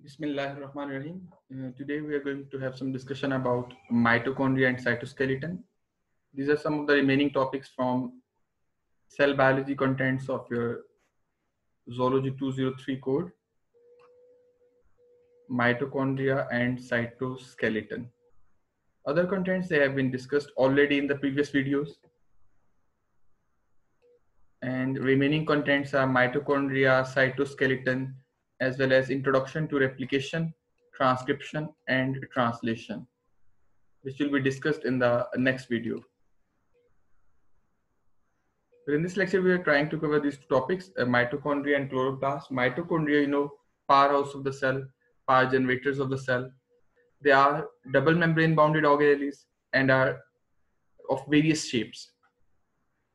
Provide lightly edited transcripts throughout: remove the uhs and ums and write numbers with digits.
Bismillahirrahmanirrahim. Today we are going to have some discussion about mitochondria and cytoskeleton. These are some of the remaining topics from cell biology contents of your Zoology 203 code, mitochondria and cytoskeleton. Other contents they have been discussed already in the previous videos, and remaining contents are mitochondria, cytoskeleton, as well as introduction to replication, transcription, and translation, which will be discussed in the next video. So in this lecture, we are trying to cover these two topics, mitochondria and chloroplast. Mitochondria, powerhouse of the cell, power generators of the cell. They are double membrane bounded organelles and are of various shapes.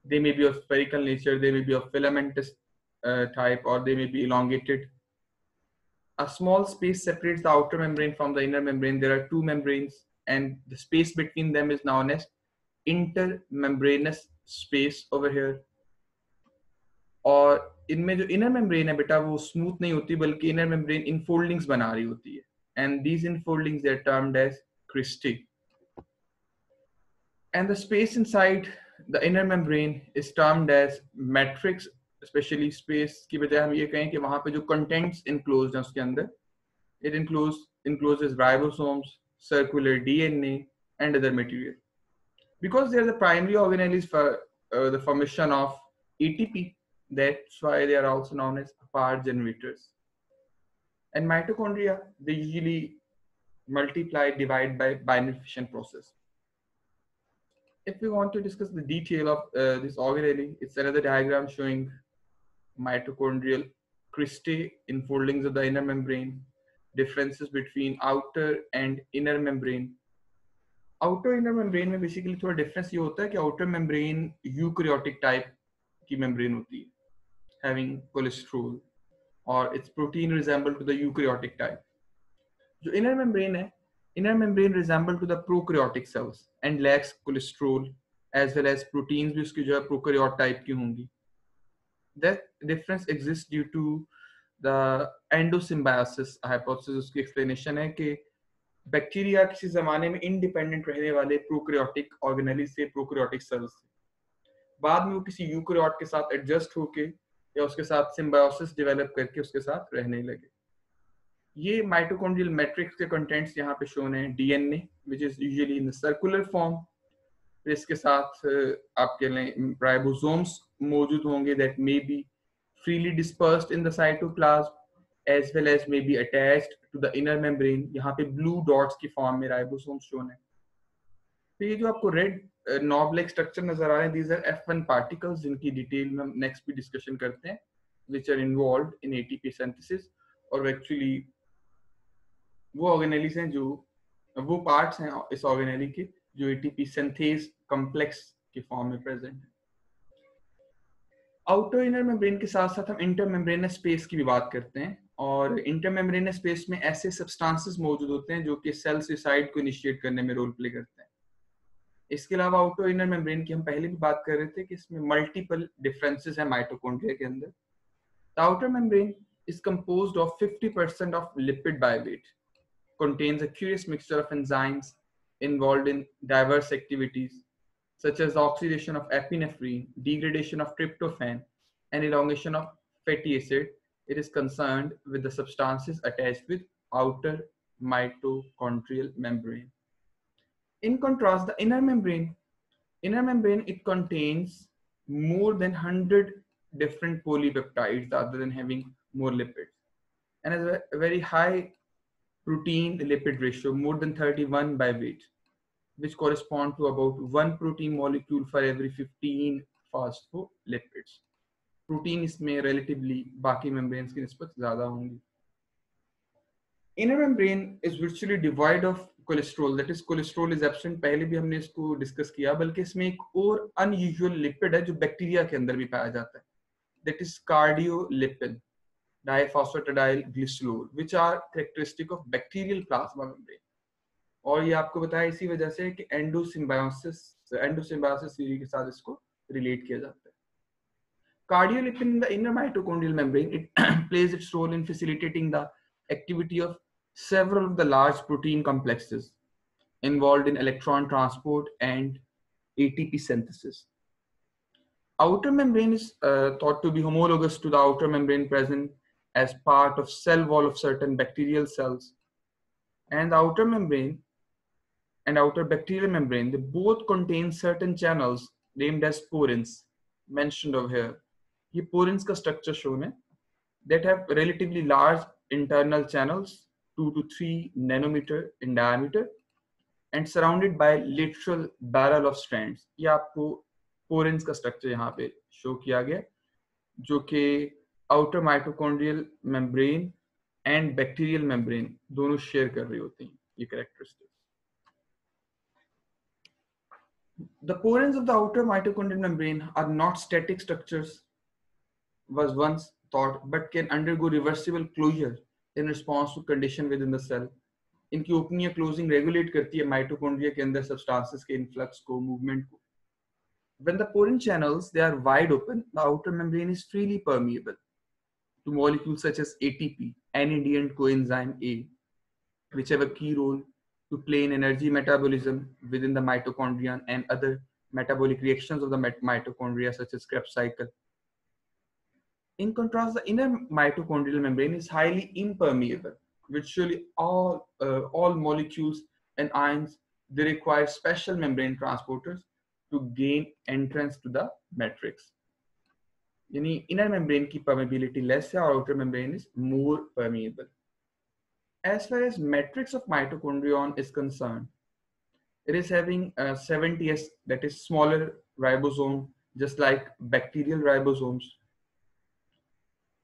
They may be of spherical nature, they may be of filamentous type, or they may be elongated. A small space separates the outer membrane from the inner membrane. There are two membranes, and the space between them is known as intermembranous space over here. और इनमें जो inner membrane है बेटा वो smooth नहीं होती बल्कि inner membrane infoldings बना रही होती है and these infoldings are termed as cristae and the space inside the inner membrane is termed as matrix. Especially space की बजाय हम ये कहें कि वहां पे जो contents enclosed हैं उसके अंदर it encloses ribosomes, circular DNA and other material because they are the primary organelles for the formation of ATP. That's why they are also known as power generators. And mitochondria, they usually multiply, divide by binary fission process. If we want to discuss the detail of this organelle, it's another diagram showing mitochondrial cristae, enfoldings of the inner membrane, differences between outer and inner membrane. Outer inner membrane में basically थोड़ा difference ये होता है कि outer membrane eukaryotic type की membrane होती है, having cholesterol, or its protein resemble to the eukaryotic type. जो inner membrane है, inner membrane resemble to the prokaryotic cells and lacks cholesterol as well as proteins भी उसकी जो है prokaryote type की होंगी. That difference exists due to the endosymbiosis hypothesis. उसकी explanation है कि बैक्टीरिया किसी जमाने में इंडिपेंडेंट रहने वाले प्रोकैरियोटिक ऑर्गेनेली से प्रोकैरियोटिक सेल्स से बाद में वो किसी यूकैरियोट के साथ एडजस्ट होके या उसके साथ सिम्बायोसिस डेवलप करके उसके साथ रहने लगे. ये माइटोकॉन्ड्रियल मैट्रिक्स के कंटेंट्स यहाँ पे शोन है. DNA which is usually in the circular form, फिर इसके साथ आप कह लें राइबोसोम्स मौजूद होंगे that may be freely dispersed in the cytoplasm as well as may be attached to the inner membrane. यहाँ पे blue dots की फॉर्म में राइबोसोम्स शोन है. तो ये जो आपको रेड नॉब लाइक स्ट्रक्चर नजर आ रहे हैं, these are F1 particles जिनकी डिटेल में हम नेक्स्ट भी डिस्कशन करते हैं, which are involved in ATP synthesis. और एक्चुअली वो ऑर्गेनेलीज हैं जो वो पार्ट्स हैं इस ऑर्गेनेली के जो एटीपी सिंथेज कॉम्प्लेक्स के फॉर्म में प्रेजेंट है. आउटर इनर मेम्ब्रेन के साथ साथ हम इंटर मेम्ब्रेनस स्पेस की भी बात करते हैं, और इंटर मेम्ब्रेनस स्पेस में ऐसे सब्सटेंसेस मौजूद होते हैं जो कि सेल सुसाइड को इनिशिएट करने में रोल प्ले करते हैं. इसके अलावा आउटर इनर मेम्ब्रेन की हम पहले भी बात कर रहे थे कि इसमें मल्टीपल डिफरेंसेस हैं माइटोकॉन्ड्रिया के अंदर. The outer membrane is composed of 50% of lipid by weight, contains a curious mixture of enzymes involved in diverse activities such as the oxidation of epinephrine, degradation of tryptophan, and elongation of fatty acid. It is concerned with the substances attached with outer mitochondrial membrane. In contrast, the inner membrane, it contains more than 100 different polypeptides other than having more lipids, and has a very high protein lipid ratio, more than 31 by weight, which correspond to about 1 protein molecule for every 15 phospholipids. Protein इसमें relatively बाकी membranes की निस्बत ज़्यादा होंगी. Inner membrane is virtually devoid of cholesterol, that is cholesterol is absent. पहले भी हमने इसको डिस्कस किया, बल्कि इसमें एक और unusual lipid है जो बैक्टीरिया के अंदर भी पाया जाता है, that is cardiolipin, diphosphatidylglycerol, which are characteristic of bacterial plasma membrane. और ये आपको बताया इसी वजह से कि एंडोसिम्बायोसिस थ्योरी के साथ इसको रिलेट किया जाता है. Cardiolipin in the inner mitochondrial membrane, it plays its role in facilitating the activity of several of the large protein complexes involved in electron transport and ATP synthesis. Outer membrane is thought to be homologous to the outer membrane present as part of cell wall of certain bacterial cells. And the outer membrane and outer bacterial membrane, they both contain certain channels named as porins, mentioned over here. ये porins का structure shown है, that have relatively large internal channels, 2 to 3 nanometer in diameter, and surrounded by lateral barrel of strands. ये आपको porins का structure यहाँ पे show किया गया, जो कि outer mitochondrial membrane and bacterial membrane दोनों share कर रही होती हैं ये characteristics. The porins of the outer mitochondrial membrane are not static structures, was once thought, but can undergo reversible closure in response to condition within the cell. इनकी opening या closing regulate करती है mitochondria के अंदर substances के influx को, movement को. When the porin channels they are wide open, the outer membrane is freely permeable to molecules such as ATP, anidient coenzyme A, which have a key role to play in energy metabolism within the mitochondria and other metabolic reactions of the mitochondria such as Krebs cycle. In contrast, the inner mitochondrial membrane is highly impermeable. Virtually all molecules and ions, they require special membrane transporters to gain entrance to the matrix. यानी inner membrane की permeability less है और outer membrane is more permeable. As far as matrix of mitochondrion is concerned, it is having 70s, that is smaller ribosome, just like bacterial ribosomes,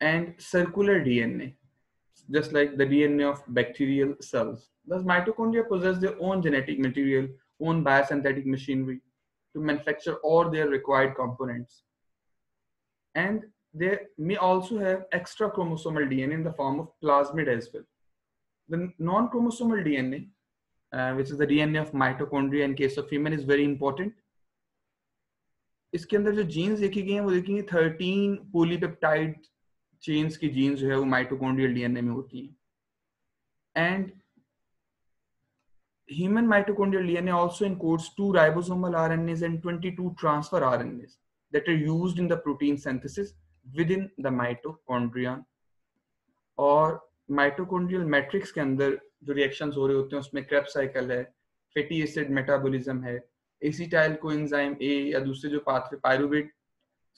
and circular DNA, just like the DNA of bacterial cells. Thus, mitochondria possess their own genetic material, own biosynthetic machinery to manufacture all their required components. And they may also have extra chromosomal DNA in the form of plasmid as well. The non-chromosomal DNA, which is the DNA of mitochondria in case of human, is very important. इसके अंदर जो genes देखी गई हैं वो देखेंगे 13 polypeptide chains की genes जो है वो mitochondrial DNA में होती हैं. And human mitochondrial DNA also encodes 2 ribosomal RNAs and 22 transfer RNAs that are used in the protein synthesis within the mitochondria. और mitochondrial matrix के अंदर जो reactions हो रहे होते हैं उसमें Krebs cycle है, fatty acid metabolism है, acetyl coenzyme A या दूसरे जो pathway pyruvate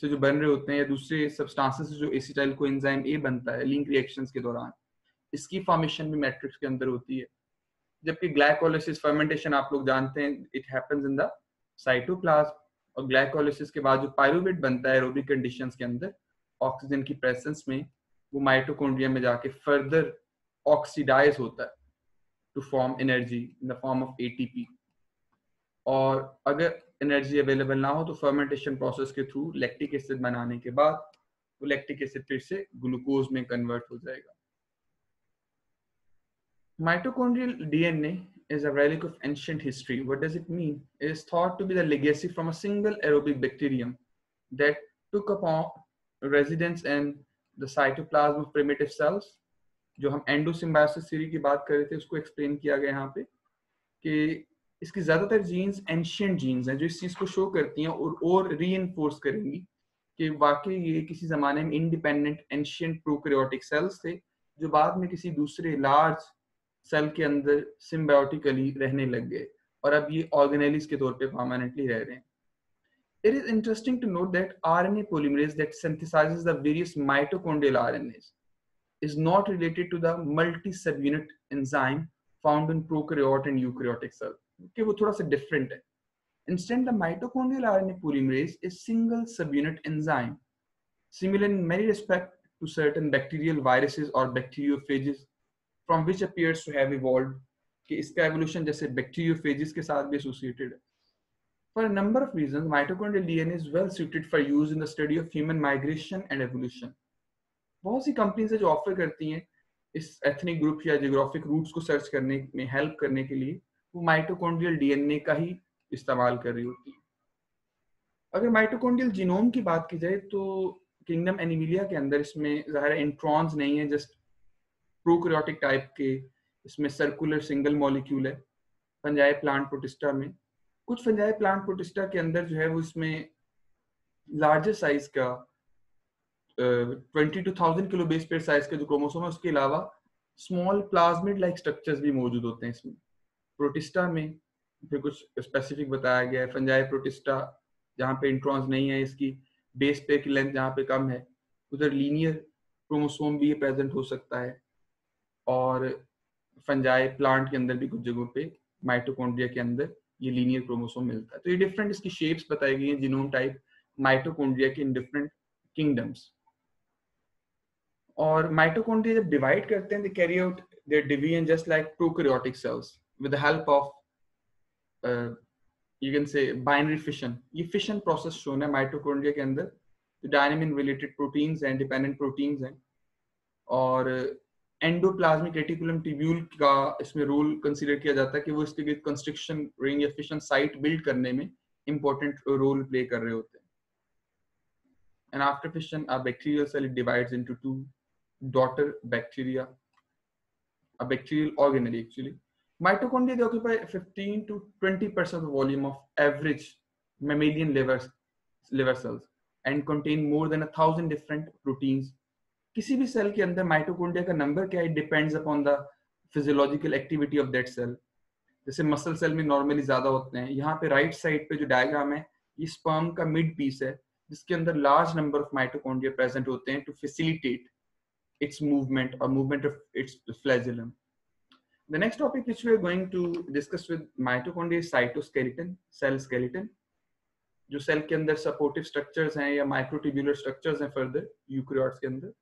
से जो बन रहे होते हैं या दूसरे substances से जो acetyl coenzyme A बनता है link reactions के दौरान, इसकी formation भी matrix के अंदर होती है. जबकि glycolysis fermentation आप लोग जानते हैं, it happens in the cytoplasm, और glycolysis के बाद जो pyruvate बनता है aerobic conditions के अंदर ऑक्सीजन की presence में वो माइटोकॉन्ड्रिया में जाके further oxidize होता है to form energy in the form of ATP. और अगर एनर्जी अवेलेबल ना हो तो फर्मेंटेशन प्रोसेस के थ्रू लैक्टिक एसिड बनाने के बाद वो लैक्टिक एसिड फिर से ग्लूकोज में कन्वर्ट हो जाएगा. Mitochondrial DNA is a relic of ancient history. What does it mean? It is thought to be the legacy from a single aerobic bacterium that took upon residence in the cytoplasm of primitive cells. जो हम एंडोसिम्बायोसिस theory की बात कर रहे थे उसको explain किया गया यहाँ पे कि इसकी ज्यादातर जीन्स एंशिएंट जीन्स हैं जो इस चीज को शो करती हैं और रीइंफोर्स करेंगी कि वाकई ये किसी जमाने में इंडिपेंडेंट एंशिएंट प्रोकैरियोटिक सेल्स थे जो बाद में किसी दूसरे लार्ज सेल के अंदर सिम्बायोटिकली रहने लग गए और अब ये ऑर्गेनेलिस के तौर पे परमानेंटली रह रहे हैं. It is interesting to note that RNA polymerase that synthesizes the various mitochondrial RNAs is not related to the multi-subunit enzyme found in prokaryote and eukaryotic cell. Okay, वो थोड़ा सा different है. Instead, the mitochondrial RNA polymerase is single subunit enzyme, similar in many respects to certain bacterial viruses or bacteriophages, from which appears to have evolved. कि इसका evolution जैसे bacteriophages के साथ भी associated है. For a number of reasons, mitochondrial DNA is well suited for use in the study of human migration and evolution. बहुत सी companies है जो ऑफर करती हैं इस एथनिक ग्रुप या जियोग्राफिक रूट्स को सर्च करने में हेल्प करने के लिए वो माइटोकॉन्ड्रियल डीएनए का ही इस्तेमाल कर रही होती है. अगर माइटोकॉन्ड्रियल जीनोम की बात की जाए तो किंगडम एनिमिलिया के अंदर इसमें ज़ाहिर इंट्रॉन्स नहीं है, जस्ट प्रोकैरियोटिक टाइप के, इसमें सर्कुलर सिंगल मॉलिक्यूल है फंजाई प्लांट प्रोटिस्टा में। कुछ फंजाई प्लांट प्रोटिस्टा के अंदर जो है वो इसमें लार्जर साइज का 22,000 किलो बेस पेयर साइज का जो क्रोमोसोम है, उसके अलावा स्मॉल प्लाज्मिड लाइक स्ट्रक्चर्स भी मौजूद होते हैं इसमें प्रोटिस्टा में। फिर कुछ स्पेसिफिक बताया गया है फंजाई प्रोटिस्टा जहाँ पे इंट्रॉन्स नहीं है, इसकी बेस पेयर की लेंथ जहाँ पे कम है, उधर लीनियर क्रोमोसोम भी प्रेजेंट हो सकता है। और फंजाई प्लांट के अंदर भी कुछ जगहों पे माइटोकॉन्ड्रिया के अंदर ये लीनियर क्रोमोसोम मिलता है। तो ये डिफरेंट इसकी शेप्स बताई गई हैं जीनोम टाइप माइटोकॉन्ड्रिया के इन डिफरेंट किंगडम्स। और माइटोकॉन्ड्रिया जब डिवाइड करते हैं, they carry out their division just like prokaryotic cells with the help of you can say binary fission. ये फिशन प्रोसेस शोन है माइटोकॉन्ड्रिया के अंदर, तो डायनेमिन रिलेटेड प्रोटीन्स हैं, डिपेंडेंट प्रोटीन्स हैं। और एंडोप्लाज्मिक रेटिकुलम ट्यूब्यूल का इसमें रोल कंसीडर किया जाता है कि वो इसके कंस्ट्रिक्शन रिंग या फिशन साइट बिल्ड करने में इंपॉर्टेंट रोल प्ले कर रहे होते हैं। And after fission, a bacterial cell divides into two daughter bacteria, a bacterial organelle actually. Mitochondria, they occupy 15 to 20% of the volume of average mammalian liver cells and contain more than 1,000 different proteins. किसी भी cell के अंदर mitochondria का number क्या है depends upon the physiological activity of that cell. जैसे muscle cell में normally ज्यादा होते हैं, यहाँ पे राइट साइड पे जो डायग्राम है ये स्पर्म का मिड पीस है जिसके अंदर large number of mitochondria present होते हैं to facilitate its movement or movement of its flagellum. The next topic which we are going to discuss with mitochondria is cytoskeleton, cell skeleton. जो cell के अंदर supportive structures हैं या माइक्रोट्यूब्यूलर structures हैं further eukaryotes के अंदर।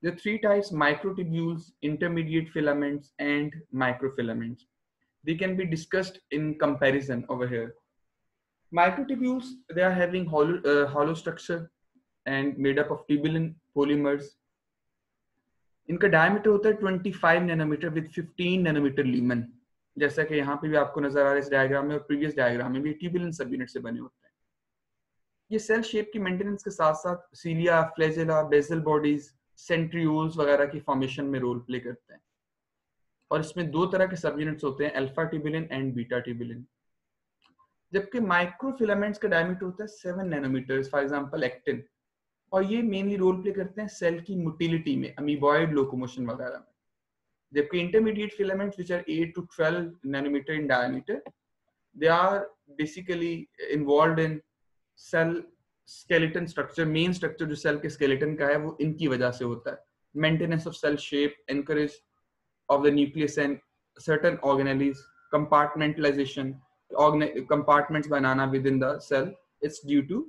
There are three types: microtubules, intermediate filaments, and microfilaments. They can be discussed in comparison over here. Microtubules, they are having hollow structure and made up of tubulin polymers. इनका diameter होता है 25 nanometre with 15 nanometre lumen, जैसा कि यहाँ पे भी आपको नजर आ रहा है इस डायग्राम में, और प्रीवियस डायग्राम में भी ट्यूबुलिन सब यूनिट से बने होते हैं। ये सेल शेप की मेंटेनेंस के साथ साथ सीलिया, फ्लैजेला, बेसल बॉडीज, सेंट्रियोल्स वगैरह की फॉर्मेशन में रोल प्ले करते हैं। और इसमें दो तरह के सब यूनिट्स होते हैं, alpha tubulin and beta tubulin. जबकि माइक्रोफिलामेंट्स का डायमीटर होता है 7 नैनोमीटर, फॉर एग्जांपल एक्टिन, और ये मेनली रोल प्ले करते हैं सेल की मोटिलिटी में, अमीबॉइड लोकोमोशन वगैरह में। जबकि intermediate filaments which are 8 to 12 nanometre in diameter, they are basically involved in cell skeleton structure. Main structure जो सेल के स्केलेटन का है वो इनकी वजह से होता है। Maintenance of cell shape, anchorage of the nucleus and certain organelles, compartmentalisation, compartments बनाना within the cell, it's due to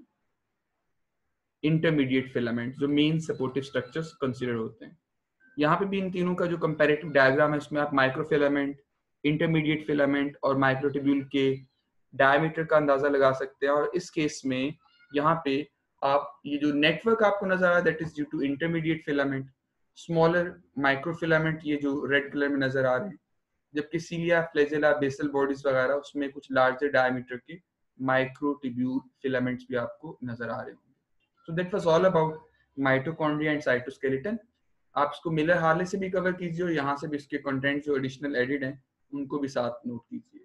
intermediate filament जो मेन सपोर्टिव स्ट्रक्चर्स कंसीडर होते हैं। यहाँ पे भी इन तीनों का जो कंपैरेटिव डायग्राम है उसमें आप माइक्रोफिलामेंट, इंटरमीडिएट फिलामेंट और माइक्रोट्यूब्यूल के डायमीटर का अंदाजा लगा सकते हैं। और इस केस में यहाँ पे आप ये जो नेटवर्क आपको नजर आ रहा है that is due to intermediate filament, smaller microfilament ये जो रेड कलर में नजर आ रहे हैं, जबकि सीलिया, फ्लैजेला, बेसल बॉडीज वगैरह उसमें कुछ लार्जर डायमीटर के माइक्रोट्यूब्यूल फिलामेंट्स भी आपको नजर आ रहे होंगे। So that was all about mitochondria and cytoskeleton. आप इसको मिलर हार्ले से भी कवर कीजिए और यहाँ से भी इसके कंटेंट जो एडिशनल एडिड हैं उनको भी साथ नोट कीजिए।